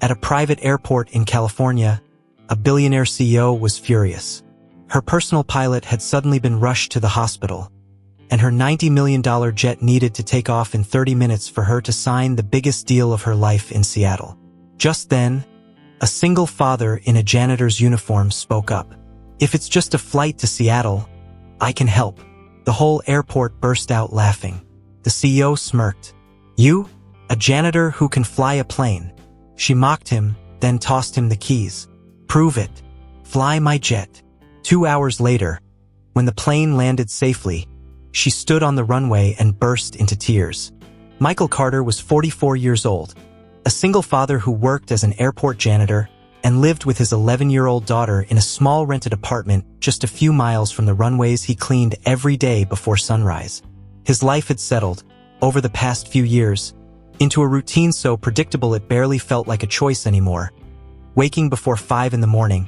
At a private airport in California, a billionaire CEO was furious. Her personal pilot had suddenly been rushed to the hospital, and her $90 million jet needed to take off in 30 minutes for her to sign the biggest deal of her life in Seattle. Just then, a single father in a janitor's uniform spoke up. "If it's just a flight to Seattle, I can help." The whole airport burst out laughing. The CEO smirked. "You? A janitor who can fly a plane?" She mocked him, then tossed him the keys. "Prove it. Fly my jet." 2 hours later, when the plane landed safely, she stood on the runway and burst into tears. Michael Carter was 44 years old, a single father who worked as an airport janitor and lived with his 11-year-old daughter in a small rented apartment just a few miles from the runways he cleaned every day before sunrise. His life had settled, over the past few years, into a routine so predictable it barely felt like a choice anymore. Waking before 5 in the morning,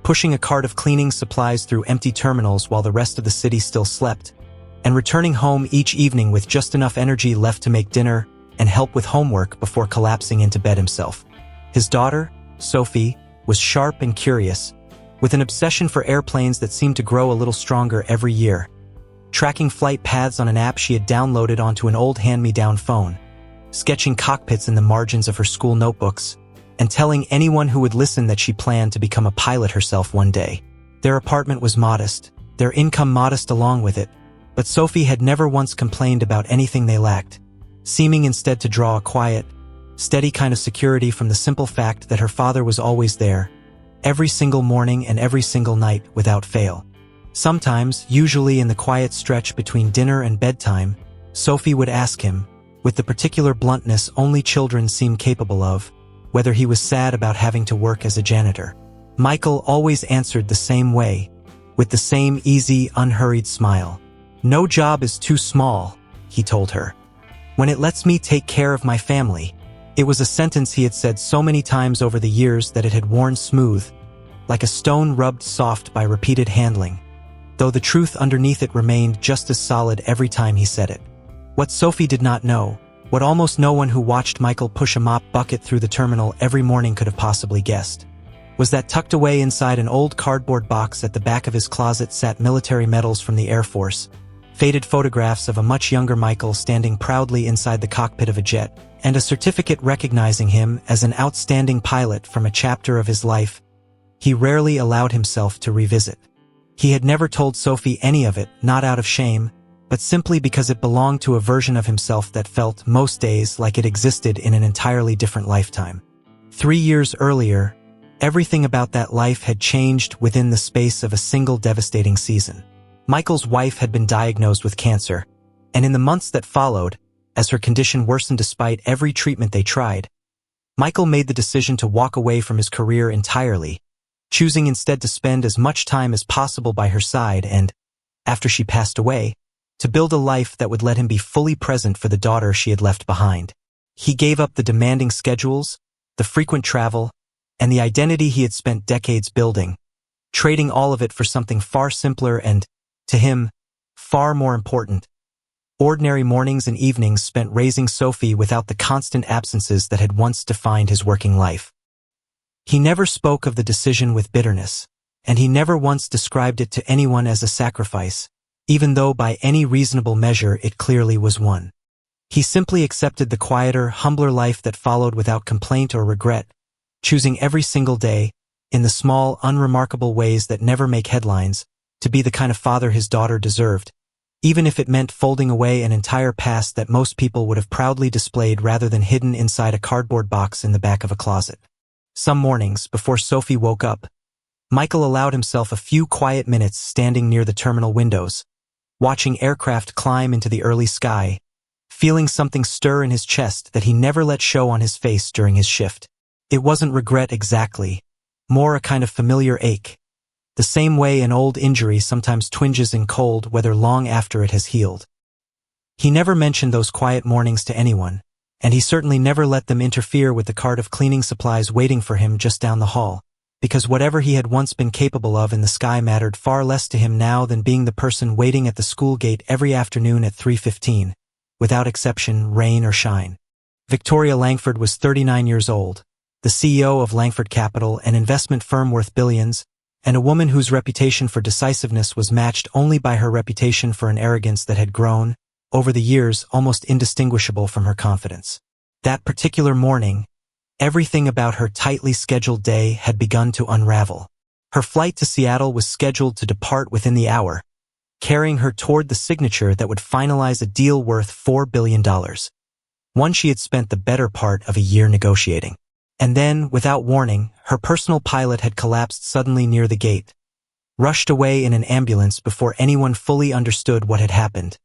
pushing a cart of cleaning supplies through empty terminals while the rest of the city still slept, and returning home each evening with just enough energy left to make dinner and help with homework before collapsing into bed himself. His daughter, Sophie, was sharp and curious, with an obsession for airplanes that seemed to grow a little stronger every year. Tracking flight paths on an app she had downloaded onto an old hand-me-down phone, sketching cockpits in the margins of her school notebooks, and telling anyone who would listen that she planned to become a pilot herself one day. Their apartment was modest, their income modest along with it, but Sophie had never once complained about anything they lacked, seeming instead to draw a quiet, steady kind of security from the simple fact that her father was always there, every single morning and every single night without fail. Sometimes, usually in the quiet stretch between dinner and bedtime, Sophie would ask him, with the particular bluntness only children seem capable of, whether he was sad about having to work as a janitor. Michael always answered the same way, with the same easy, unhurried smile. "No job is too small," he told her. "When it lets me take care of my family." It was a sentence he had said so many times over the years that it had worn smooth, like a stone rubbed soft by repeated handling, though the truth underneath it remained just as solid every time he said it. What Sophie did not know, what almost no one who watched Michael push a mop bucket through the terminal every morning could have possibly guessed, was that tucked away inside an old cardboard box at the back of his closet sat military medals from the Air Force, faded photographs of a much younger Michael standing proudly inside the cockpit of a jet, and a certificate recognizing him as an outstanding pilot from a chapter of his life he rarely allowed himself to revisit. He had never told Sophie any of it, not out of shame, but simply because it belonged to a version of himself that felt, most days, like it existed in an entirely different lifetime. 3 years earlier, everything about that life had changed within the space of a single devastating season. Michael's wife had been diagnosed with cancer, and in the months that followed, as her condition worsened despite every treatment they tried, Michael made the decision to walk away from his career entirely, choosing instead to spend as much time as possible by her side and, after she passed away, to build a life that would let him be fully present for the daughter she had left behind. He gave up the demanding schedules, the frequent travel, and the identity he had spent decades building, trading all of it for something far simpler and, to him, far more important. Ordinary mornings and evenings spent raising Sophie without the constant absences that had once defined his working life. He never spoke of the decision with bitterness, and he never once described it to anyone as a sacrifice, even though by any reasonable measure it clearly was one. He simply accepted the quieter, humbler life that followed without complaint or regret, choosing every single day, in the small, unremarkable ways that never make headlines, to be the kind of father his daughter deserved, even if it meant folding away an entire past that most people would have proudly displayed rather than hidden inside a cardboard box in the back of a closet. Some mornings, before Sophie woke up, Michael allowed himself a few quiet minutes standing near the terminal windows, watching aircraft climb into the early sky, feeling something stir in his chest that he never let show on his face during his shift. It wasn't regret exactly, more a kind of familiar ache, the same way an old injury sometimes twinges in cold whether long after it has healed. He never mentioned those quiet mornings to anyone, and he certainly never let them interfere with the cart of cleaning supplies waiting for him just down the hall, because whatever he had once been capable of in the sky mattered far less to him now than being the person waiting at the school gate every afternoon at 3:15, without exception, rain or shine. Victoria Langford was 39 years old, the CEO of Langford Capital, an investment firm worth billions, and a woman whose reputation for decisiveness was matched only by her reputation for an arrogance that had grown, over the years, almost indistinguishable from her confidence. That particular morning, everything about her tightly scheduled day had begun to unravel. Her flight to Seattle was scheduled to depart within the hour, carrying her toward the signature that would finalize a deal worth $4 billion. One she had spent the better part of a year negotiating. And then, without warning, her personal pilot had collapsed suddenly near the gate, rushed away in an ambulance before anyone fully understood what had happened,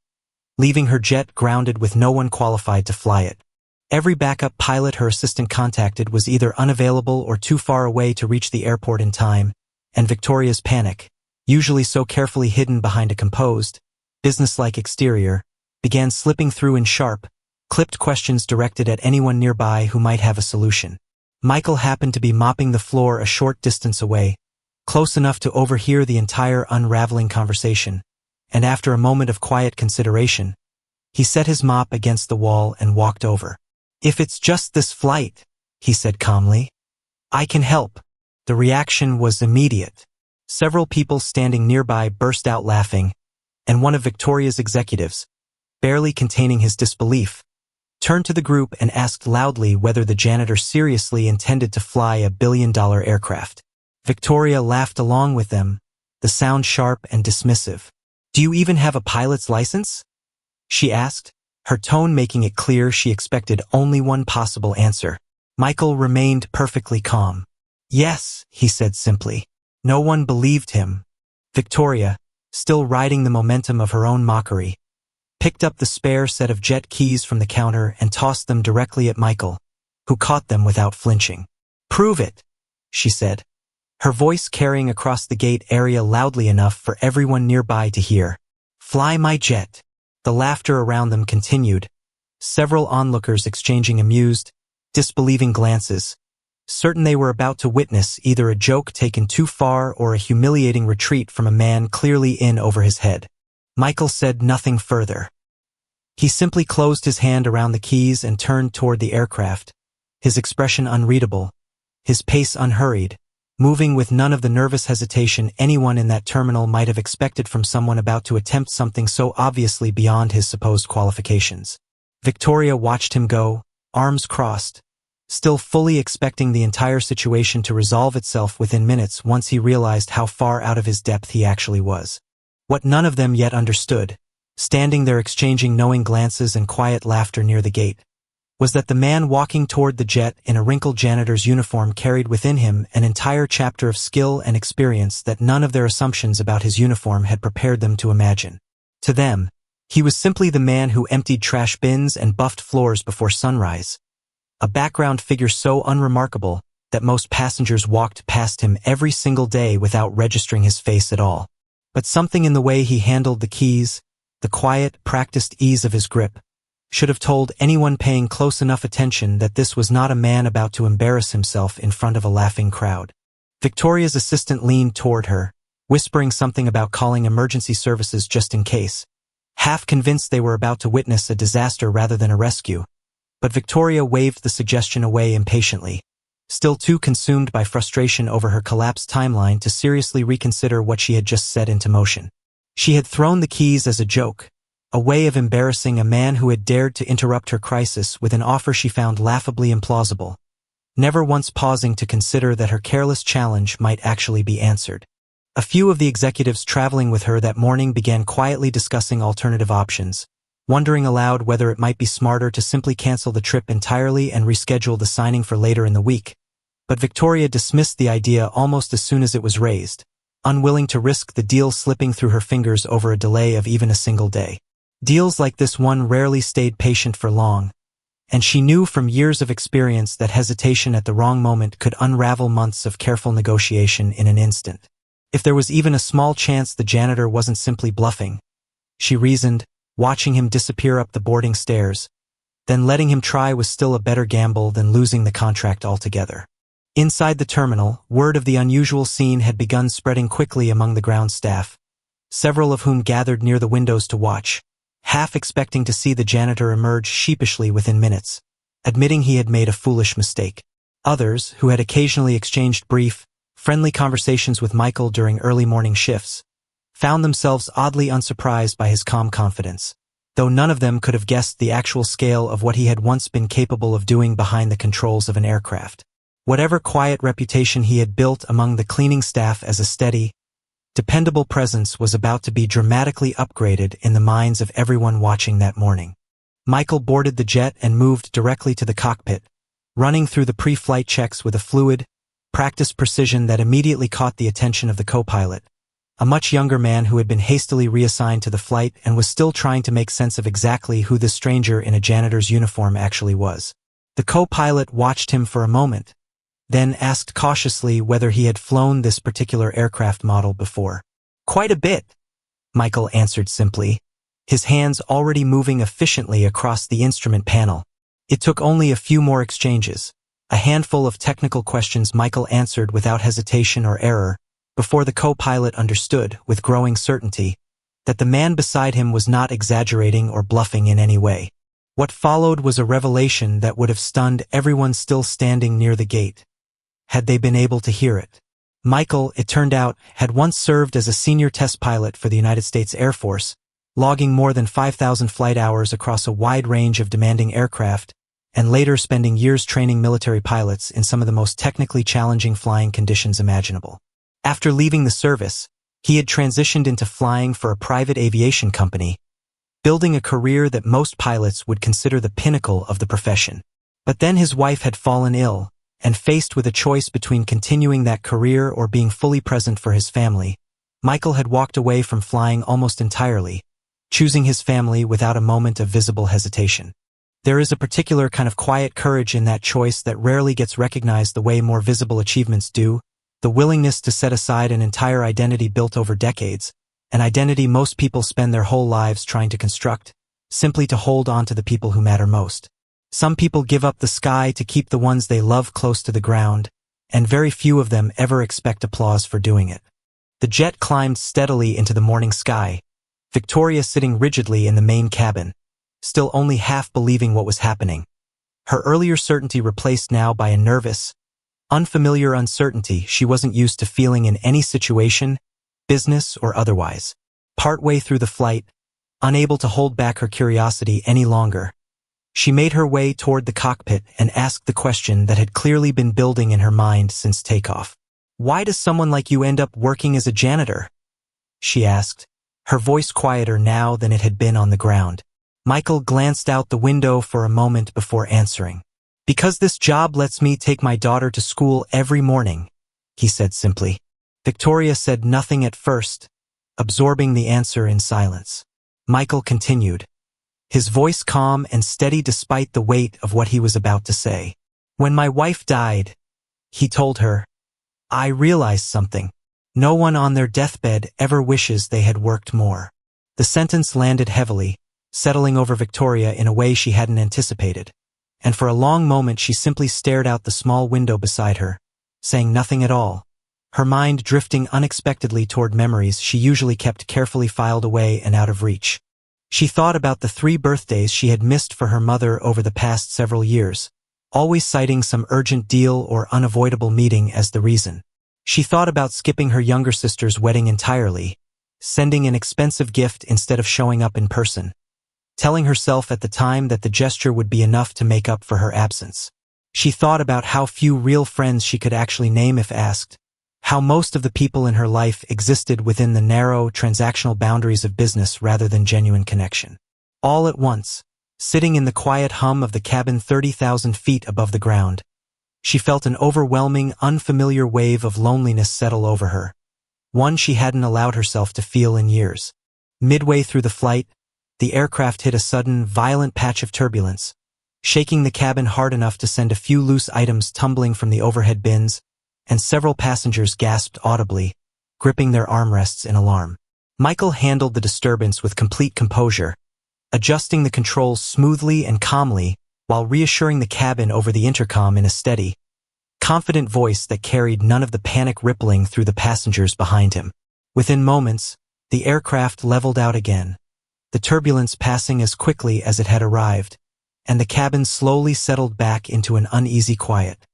leaving her jet grounded with no one qualified to fly it. Every backup pilot her assistant contacted was either unavailable or too far away to reach the airport in time, and Victoria's panic, usually so carefully hidden behind a composed, businesslike exterior, began slipping through in sharp, clipped questions directed at anyone nearby who might have a solution. Michael happened to be mopping the floor a short distance away, close enough to overhear the entire unraveling conversation, and after a moment of quiet consideration, he set his mop against the wall and walked over. "If it's just this flight," he said calmly, "I can help." The reaction was immediate. Several people standing nearby burst out laughing, and one of Victoria's executives, barely containing his disbelief, turned to the group and asked loudly whether the janitor seriously intended to fly a billion-dollar aircraft. Victoria laughed along with them, the sound sharp and dismissive. "Do you even have a pilot's license?" she asked, her tone making it clear she expected only one possible answer. Michael remained perfectly calm. "Yes," he said simply. No one believed him. Victoria, still riding the momentum of her own mockery, picked up the spare set of jet keys from the counter and tossed them directly at Michael, who caught them without flinching. "Prove it," she said, her voice carrying across the gate area loudly enough for everyone nearby to hear. "Fly my jet." The laughter around them continued, several onlookers exchanging amused, disbelieving glances, certain they were about to witness either a joke taken too far or a humiliating retreat from a man clearly in over his head. Michael said nothing further. He simply closed his hand around the keys and turned toward the aircraft, his expression unreadable, his pace unhurried, moving with none of the nervous hesitation anyone in that terminal might have expected from someone about to attempt something so obviously beyond his supposed qualifications. Victoria watched him go, arms crossed, still fully expecting the entire situation to resolve itself within minutes once he realized how far out of his depth he actually was. What none of them yet understood, standing there exchanging knowing glances and quiet laughter near the gate, was that the man walking toward the jet in a wrinkled janitor's uniform carried within him an entire chapter of skill and experience that none of their assumptions about his uniform had prepared them to imagine. To them, he was simply the man who emptied trash bins and buffed floors before sunrise, a background figure so unremarkable that most passengers walked past him every single day without registering his face at all. But something in the way he handled the keys, the quiet, practiced ease of his grip, should have told anyone paying close enough attention that this was not a man about to embarrass himself in front of a laughing crowd. Victoria's assistant leaned toward her, whispering something about calling emergency services just in case, half convinced they were about to witness a disaster rather than a rescue. But Victoria waved the suggestion away impatiently, still too consumed by frustration over her collapsed timeline to seriously reconsider what she had just set into motion. She had thrown the keys as a joke, a way of embarrassing a man who had dared to interrupt her crisis with an offer she found laughably implausible, never once pausing to consider that her careless challenge might actually be answered. A few of the executives traveling with her that morning began quietly discussing alternative options, wondering aloud whether it might be smarter to simply cancel the trip entirely and reschedule the signing for later in the week. But Victoria dismissed the idea almost as soon as it was raised, unwilling to risk the deal slipping through her fingers over a delay of even a single day. Deals like this one rarely stayed patient for long, and she knew from years of experience that hesitation at the wrong moment could unravel months of careful negotiation in an instant. If there was even a small chance the janitor wasn't simply bluffing, she reasoned, watching him disappear up the boarding stairs, then letting him try was still a better gamble than losing the contract altogether. Inside the terminal, word of the unusual scene had begun spreading quickly among the ground staff, several of whom gathered near the windows to watch, half expecting to see the janitor emerge sheepishly within minutes, admitting he had made a foolish mistake. Others, who had occasionally exchanged brief, friendly conversations with Michael during early morning shifts, found themselves oddly unsurprised by his calm confidence, though none of them could have guessed the actual scale of what he had once been capable of doing behind the controls of an aircraft. Whatever quiet reputation he had built among the cleaning staff as a steady, dependable presence was about to be dramatically upgraded in the minds of everyone watching that morning. Michael boarded the jet and moved directly to the cockpit, running through the pre-flight checks with a fluid, practiced precision that immediately caught the attention of the co-pilot, a much younger man who had been hastily reassigned to the flight and was still trying to make sense of exactly who this stranger in a janitor's uniform actually was. The co-pilot watched him for a moment, then asked cautiously whether he had flown this particular aircraft model before. "Quite a bit," Michael answered simply, his hands already moving efficiently across the instrument panel. It took only a few more exchanges, a handful of technical questions Michael answered without hesitation or error, before the co-pilot understood, with growing certainty, that the man beside him was not exaggerating or bluffing in any way. What followed was a revelation that would have stunned everyone still standing near the gate, had they been able to hear it. Michael, it turned out, had once served as a senior test pilot for the United States Air Force, logging more than 5,000 flight hours across a wide range of demanding aircraft, and later spending years training military pilots in some of the most technically challenging flying conditions imaginable. After leaving the service, he had transitioned into flying for a private aviation company, building a career that most pilots would consider the pinnacle of the profession. But then his wife had fallen ill, and faced with a choice between continuing that career or being fully present for his family, Michael had walked away from flying almost entirely, choosing his family without a moment of visible hesitation. There is a particular kind of quiet courage in that choice that rarely gets recognized the way more visible achievements do, the willingness to set aside an entire identity built over decades, an identity most people spend their whole lives trying to construct, simply to hold on to the people who matter most. Some people give up the sky to keep the ones they love close to the ground, and very few of them ever expect applause for doing it. The jet climbed steadily into the morning sky, Victoria sitting rigidly in the main cabin, still only half believing what was happening, her earlier certainty replaced now by a nervous, unfamiliar uncertainty she wasn't used to feeling in any situation, business or otherwise. Partway through the flight, unable to hold back her curiosity any longer, she made her way toward the cockpit and asked the question that had clearly been building in her mind since takeoff. "Why does someone like you end up working as a janitor?" she asked, her voice quieter now than it had been on the ground. Michael glanced out the window for a moment before answering. "Because this job lets me take my daughter to school every morning," he said simply. Victoria said nothing at first, absorbing the answer in silence. Michael continued, his voice calm and steady despite the weight of what he was about to say. "When my wife died," he told her, "I realized something. No one on their deathbed ever wishes they had worked more." The sentence landed heavily, settling over Victoria in a way she hadn't anticipated, and for a long moment she simply stared out the small window beside her, saying nothing at all, her mind drifting unexpectedly toward memories she usually kept carefully filed away and out of reach. She thought about the 3 birthdays she had missed for her mother over the past several years, always citing some urgent deal or unavoidable meeting as the reason. She thought about skipping her younger sister's wedding entirely, sending an expensive gift instead of showing up in person, telling herself at the time that the gesture would be enough to make up for her absence. She thought about how few real friends she could actually name if asked, how most of the people in her life existed within the narrow, transactional boundaries of business rather than genuine connection. All at once, sitting in the quiet hum of the cabin 30,000 feet above the ground, she felt an overwhelming, unfamiliar wave of loneliness settle over her, one she hadn't allowed herself to feel in years. Midway through the flight, the aircraft hit a sudden, violent patch of turbulence, shaking the cabin hard enough to send a few loose items tumbling from the overhead bins, and several passengers gasped audibly, gripping their armrests in alarm. Michael handled the disturbance with complete composure, adjusting the controls smoothly and calmly while reassuring the cabin over the intercom in a steady, confident voice that carried none of the panic rippling through the passengers behind him. Within moments, the aircraft leveled out again, the turbulence passing as quickly as it had arrived, and the cabin slowly settled back into an uneasy quiet.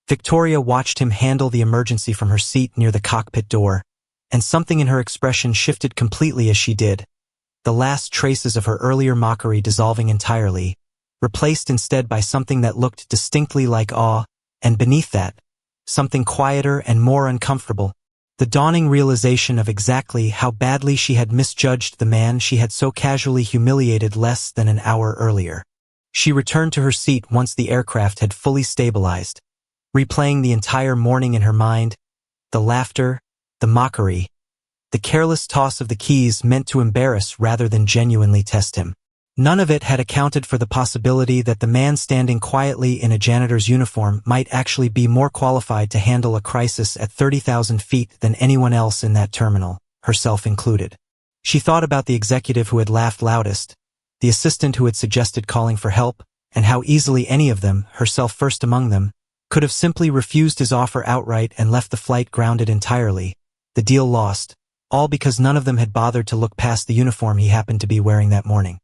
Victoria watched him handle the emergency from her seat near the cockpit door, and something in her expression shifted completely as she did, the last traces of her earlier mockery dissolving entirely, replaced instead by something that looked distinctly like awe, and beneath that, something quieter and more uncomfortable, the dawning realization of exactly how badly she had misjudged the man she had so casually humiliated less than an hour earlier. She returned to her seat once the aircraft had fully stabilized, replaying the entire morning in her mind, the laughter, the mockery, the careless toss of the keys meant to embarrass rather than genuinely test him. None of it had accounted for the possibility that the man standing quietly in a janitor's uniform might actually be more qualified to handle a crisis at 30,000 feet than anyone else in that terminal, herself included. She thought about the executive who had laughed loudest, the assistant who had suggested calling for help, and how easily any of them, herself first among them, could have simply refused his offer outright and left the flight grounded entirely, the deal lost, all because none of them had bothered to look past the uniform he happened to be wearing that morning.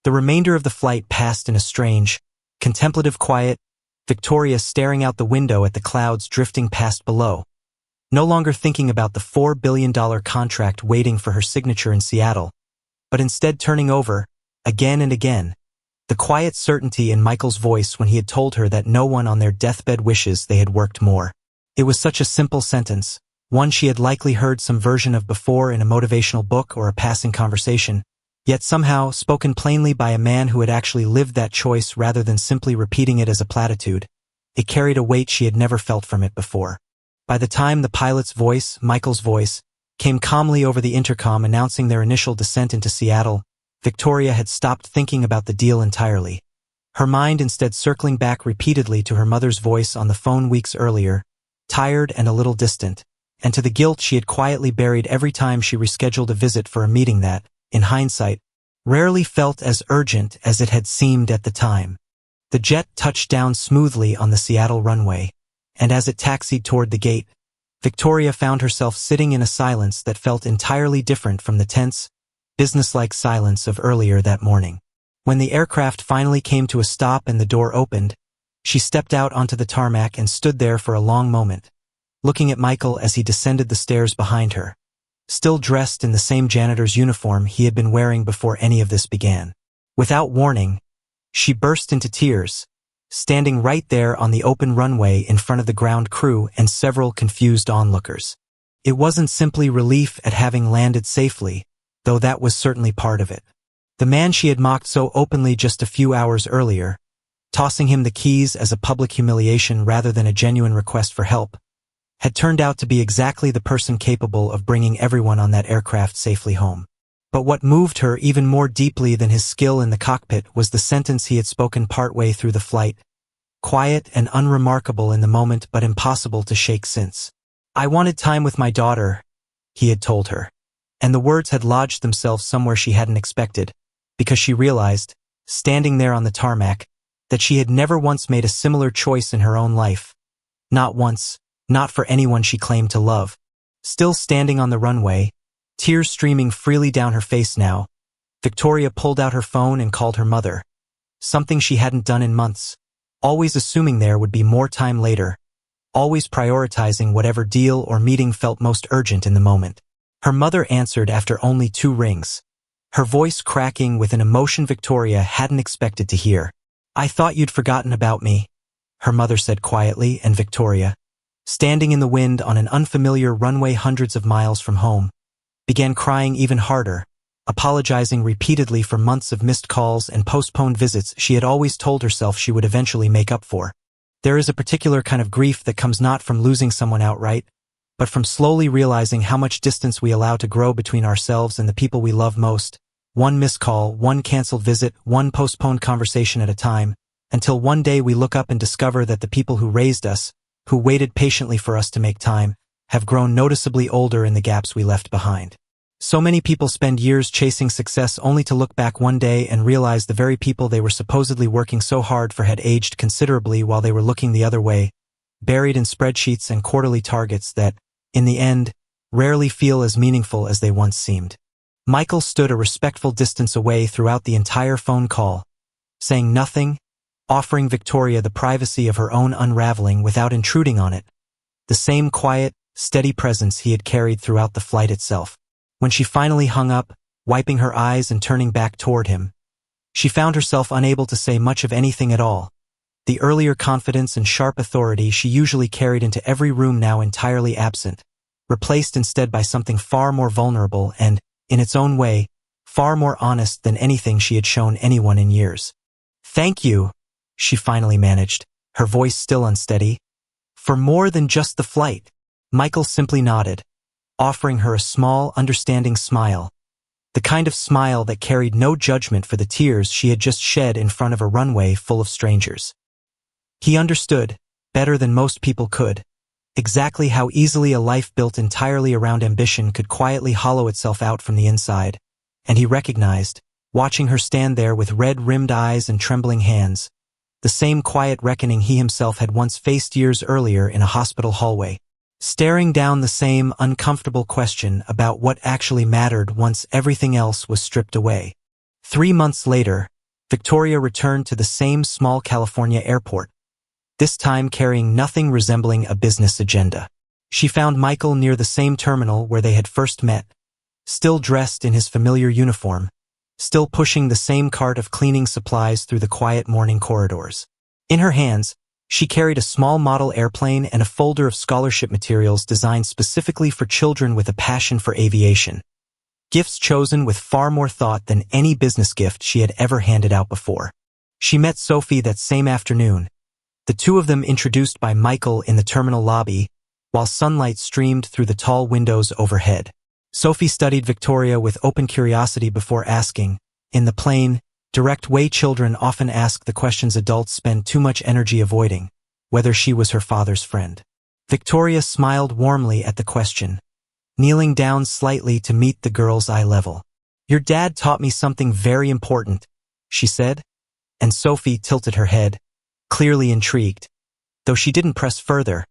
The remainder of the flight passed in a strange, contemplative quiet, Victoria staring out the window at the clouds drifting past below, no longer thinking about the $4 billion contract waiting for her signature in Seattle, but instead turning over, again and again, the quiet certainty in Michael's voice when he had told her that no one on their deathbed wishes they had worked more. It was such a simple sentence, one she had likely heard some version of before in a motivational book or a passing conversation, yet somehow spoken plainly by a man who had actually lived that choice rather than simply repeating it as a platitude. It carried a weight she had never felt from it before. By the time the pilot's voice, Michael's voice, came calmly over the intercom announcing their initial descent into Seattle, Victoria had stopped thinking about the deal entirely, her mind instead circling back repeatedly to her mother's voice on the phone weeks earlier, tired and a little distant, and to the guilt she had quietly buried every time she rescheduled a visit for a meeting that, in hindsight, rarely felt as urgent as it had seemed at the time. The jet touched down smoothly on the Seattle runway, and as it taxied toward the gate, Victoria found herself sitting in a silence that felt entirely different from the tense, businesslike silence of earlier that morning. When the aircraft finally came to a stop and the door opened, she stepped out onto the tarmac and stood there for a long moment, looking at Michael as he descended the stairs behind her, still dressed in the same janitor's uniform he had been wearing before any of this began. Without warning, she burst into tears, standing right there on the open runway in front of the ground crew and several confused onlookers. It wasn't simply relief at having landed safely, though that was certainly part of it. The man she had mocked so openly just a few hours earlier, tossing him the keys as a public humiliation rather than a genuine request for help, had turned out to be exactly the person capable of bringing everyone on that aircraft safely home. But what moved her even more deeply than his skill in the cockpit was the sentence he had spoken partway through the flight, quiet and unremarkable in the moment but impossible to shake since. "I wanted time with my daughter," he had told her, and the words had lodged themselves somewhere she hadn't expected, because she realized, standing there on the tarmac, that she had never once made a similar choice in her own life. Not once. Not for anyone she claimed to love. Still standing on the runway, tears streaming freely down her face now, Victoria pulled out her phone and called her mother. Something she hadn't done in months, always assuming there would be more time later, always prioritizing whatever deal or meeting felt most urgent in the moment. Her mother answered after only 2 rings, her voice cracking with an emotion Victoria hadn't expected to hear. "I thought you'd forgotten about me," her mother said quietly, and Victoria, standing in the wind on an unfamiliar runway hundreds of miles from home, began crying even harder, apologizing repeatedly for months of missed calls and postponed visits she had always told herself she would eventually make up for. There is a particular kind of grief that comes not from losing someone outright, but from slowly realizing how much distance we allow to grow between ourselves and the people we love most, one missed call, one canceled visit, one postponed conversation at a time, until one day we look up and discover that the people who raised us, who waited patiently for us to make time, have grown noticeably older in the gaps we left behind. So many people spend years chasing success only to look back one day and realize the very people they were supposedly working so hard for had aged considerably while they were looking the other way, buried in spreadsheets and quarterly targets that, in the end, rarely feel as meaningful as they once seemed. Michael stood a respectful distance away throughout the entire phone call, saying nothing, offering Victoria the privacy of her own unraveling without intruding on it. The same quiet, steady presence he had carried throughout the flight itself. When she finally hung up, wiping her eyes and turning back toward him, she found herself unable to say much of anything at all. The earlier confidence and sharp authority she usually carried into every room now entirely absent, replaced instead by something far more vulnerable and, in its own way, far more honest than anything she had shown anyone in years. "Thank you," she finally managed, her voice still unsteady. "For more than just the flight." Michael simply nodded, offering her a small, understanding smile, the kind of smile that carried no judgment for the tears she had just shed in front of a runway full of strangers. He understood, better than most people could, exactly how easily a life built entirely around ambition could quietly hollow itself out from the inside, and he recognized, watching her stand there with red-rimmed eyes and trembling hands, the same quiet reckoning he himself had once faced years earlier in a hospital hallway, staring down the same uncomfortable question about what actually mattered once everything else was stripped away. 3 months later, Victoria returned to the same small California airport, this time carrying nothing resembling a business agenda. She found Michael near the same terminal where they had first met, still dressed in his familiar uniform, still pushing the same cart of cleaning supplies through the quiet morning corridors. In her hands, she carried a small model airplane and a folder of scholarship materials designed specifically for children with a passion for aviation. Gifts chosen with far more thought than any business gift she had ever handed out before. She met Sophie that same afternoon, the two of them introduced by Michael in the terminal lobby, while sunlight streamed through the tall windows overhead. Sophie studied Victoria with open curiosity before asking, in the plain, direct way children often ask the questions adults spend too much energy avoiding, whether she was her father's friend. Victoria smiled warmly at the question, kneeling down slightly to meet the girl's eye level. "Your dad taught me something very important," she said, and Sophie tilted her head, clearly intrigued, though she didn't press further,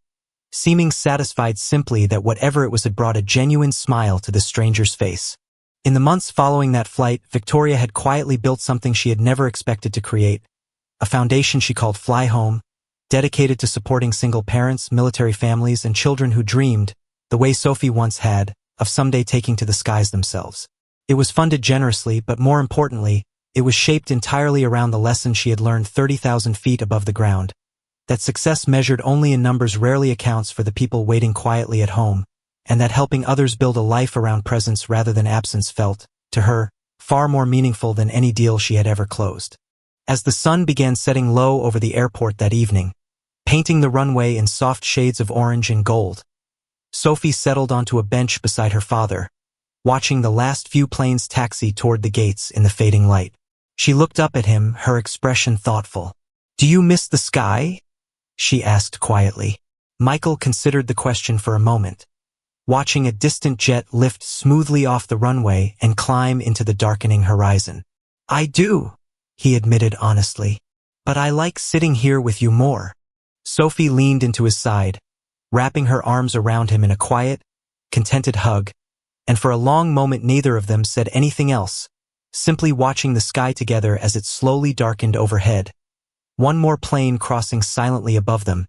seeming satisfied simply that whatever it was had brought a genuine smile to the stranger's face. In the months following that flight, Victoria had quietly built something she had never expected to create, a foundation she called Fly Home, dedicated to supporting single parents, military families, and children who dreamed, the way Sophie once had, of someday taking to the skies themselves. It was funded generously, but more importantly, it was shaped entirely around the lesson she had learned 30,000 feet above the ground, that success measured only in numbers rarely accounts for the people waiting quietly at home, and that helping others build a life around presence rather than absence felt, to her, far more meaningful than any deal she had ever closed. As the sun began setting low over the airport that evening, painting the runway in soft shades of orange and gold, Sophie settled onto a bench beside her father, watching the last few planes taxi toward the gates in the fading light. She looked up at him, her expression thoughtful. "Do you miss the sky?" she asked quietly. Michael considered the question for a moment, watching a distant jet lift smoothly off the runway and climb into the darkening horizon. "I do," he admitted honestly, "but I like sitting here with you more." Sophie leaned into his side, wrapping her arms around him in a quiet, contented hug, and for a long moment neither of them said anything else, simply watching the sky together as it slowly darkened overhead. One more plane crossing silently above them,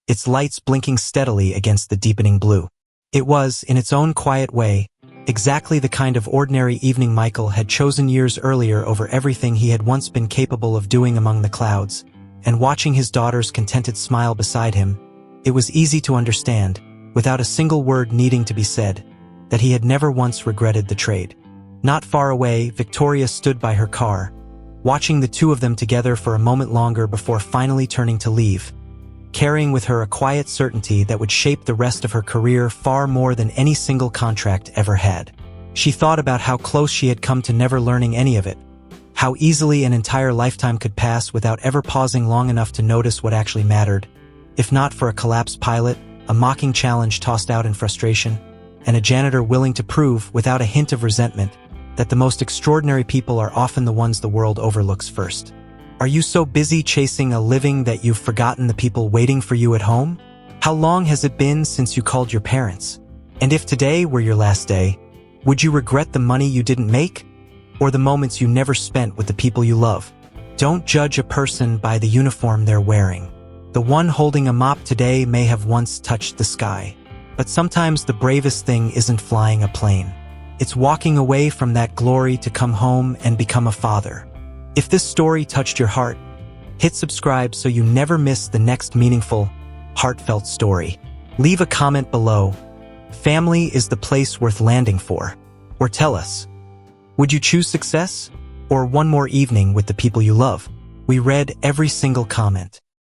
its lights blinking steadily against the deepening blue. It was, in its own quiet way, exactly the kind of ordinary evening Michael had chosen years earlier over everything he had once been capable of doing among the clouds, and watching his daughter's contented smile beside him, it was easy to understand, without a single word needing to be said, that he had never once regretted the trade. Not far away, Victoria stood by her car, watching the two of them together for a moment longer before finally turning to leave, carrying with her a quiet certainty that would shape the rest of her career far more than any single contract ever had. She thought about how close she had come to never learning any of it, how easily an entire lifetime could pass without ever pausing long enough to notice what actually mattered, if not for a collapsed pilot, a mocking challenge tossed out in frustration, and a janitor willing to prove, without a hint of resentment, that the most extraordinary people are often the ones the world overlooks first. Are you so busy chasing a living that you've forgotten the people waiting for you at home? How long has it been since you called your parents? And if today were your last day, would you regret the money you didn't make? Or the moments you never spent with the people you love? Don't judge a person by the uniform they're wearing. The one holding a mop today may have once touched the sky. But sometimes the bravest thing isn't flying a plane. It's walking away from that glory to come home and become a father. If this story touched your heart, hit subscribe so you never miss the next meaningful, heartfelt story. Leave a comment below. Family is the place worth landing for. Or tell us, would you choose success or one more evening with the people you love? We read every single comment.